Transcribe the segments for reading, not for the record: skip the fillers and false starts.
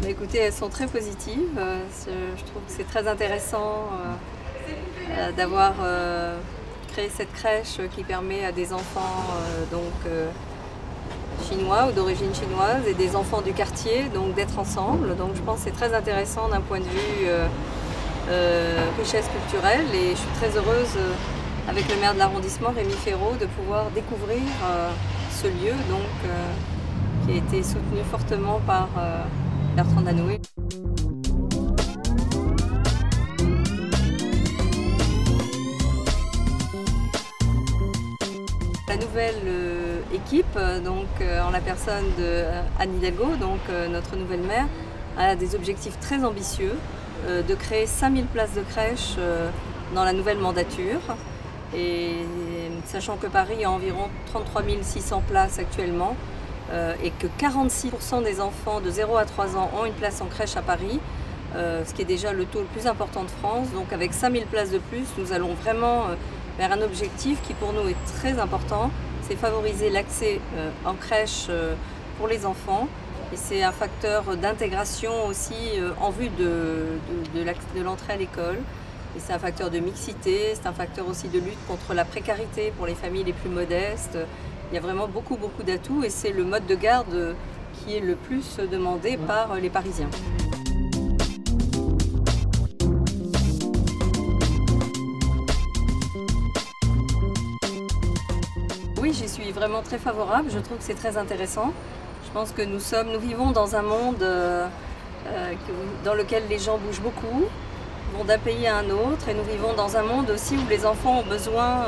Écoutez, elles sont très positives. Je trouve que c'est très intéressant d'avoir créé cette crèche qui permet à des enfants chinois ou d'origine chinoise et des enfants du quartier d'être ensemble. Donc je pense que c'est très intéressant d'un point de vue richesse culturelle et je suis très heureuse avec le maire de l'arrondissement, Rémi Féraud, de pouvoir découvrir ce lieu qui a été soutenu fortement par Bertrand Danoué. La nouvelle équipe, en la personne de Anne Hidalgo, notre nouvelle maire, a des objectifs très ambitieux de créer 5000 places de crèche dans la nouvelle mandature. Et sachant que Paris a environ 33 600 places actuellement, et que 46% des enfants de 0 à 3 ans ont une place en crèche à Paris, ce qui est déjà le taux le plus important de France. Donc avec 5000 places de plus, nous allons vraiment vers un objectif qui pour nous est très important, c'est favoriser l'accès en crèche pour les enfants. Et c'est un facteur d'intégration aussi en vue de l'entrée à l'école. Et c'est un facteur de mixité, c'est un facteur aussi de lutte contre la précarité pour les familles les plus modestes. Il y a vraiment beaucoup d'atouts et c'est le mode de garde qui est le plus demandé par les Parisiens. Oui, j'y suis vraiment très favorable, je trouve que c'est très intéressant. Je pense que nous vivons dans un monde dans lequel les gens bougent beaucoup, vont d'un pays à un autre, et nous vivons dans un monde aussi où les enfants ont besoin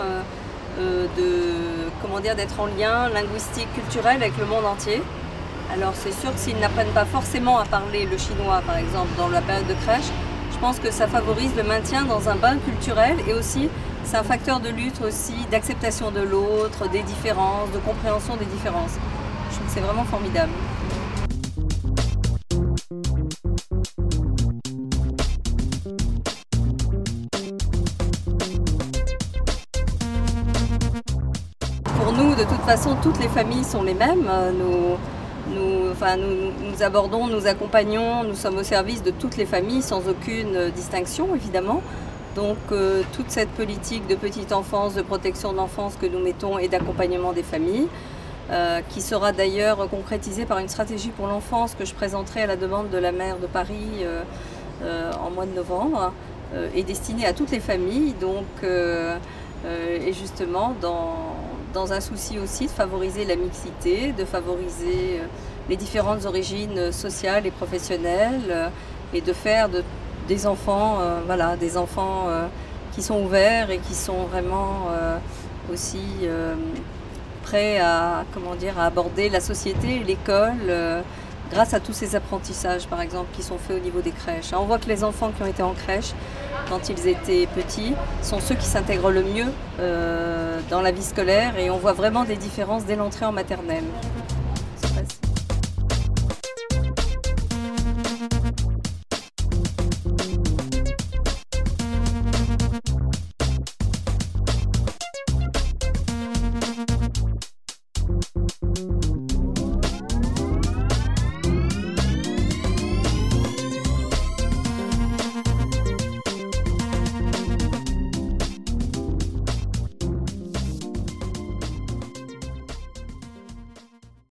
d'être en lien linguistique, culturel avec le monde entier. Alors c'est sûr que s'ils n'apprennent pas forcément à parler le chinois, par exemple, dans la période de crèche, je pense que ça favorise le maintien dans un bain culturel et aussi c'est un facteur de lutte aussi, d'acceptation de l'autre, des différences, de compréhension des différences. Je trouve que c'est vraiment formidable. Pour nous, de toute façon, toutes les familles sont les mêmes. Nous abordons, nous accompagnons, nous sommes au service de toutes les familles sans aucune distinction, évidemment. Donc toute cette politique de petite enfance, de protection de l'enfance que nous mettons et d'accompagnement des familles, qui sera d'ailleurs concrétisée par une stratégie pour l'enfance que je présenterai à la demande de la maire de Paris en mois de novembre, est destinée à toutes les familles, et justement dans un souci aussi de favoriser la mixité, de favoriser les différentes origines sociales et professionnelles et de faire des enfants, qui sont ouverts et qui sont vraiment aussi prêts à aborder la société et l'école grâce à tous ces apprentissages, par exemple, qui sont faits au niveau des crèches. On voit que les enfants qui ont été en crèche, quand ils étaient petits, sont ceux qui s'intègrent le mieux dans la vie scolaire et on voit vraiment des différences dès l'entrée en maternelle.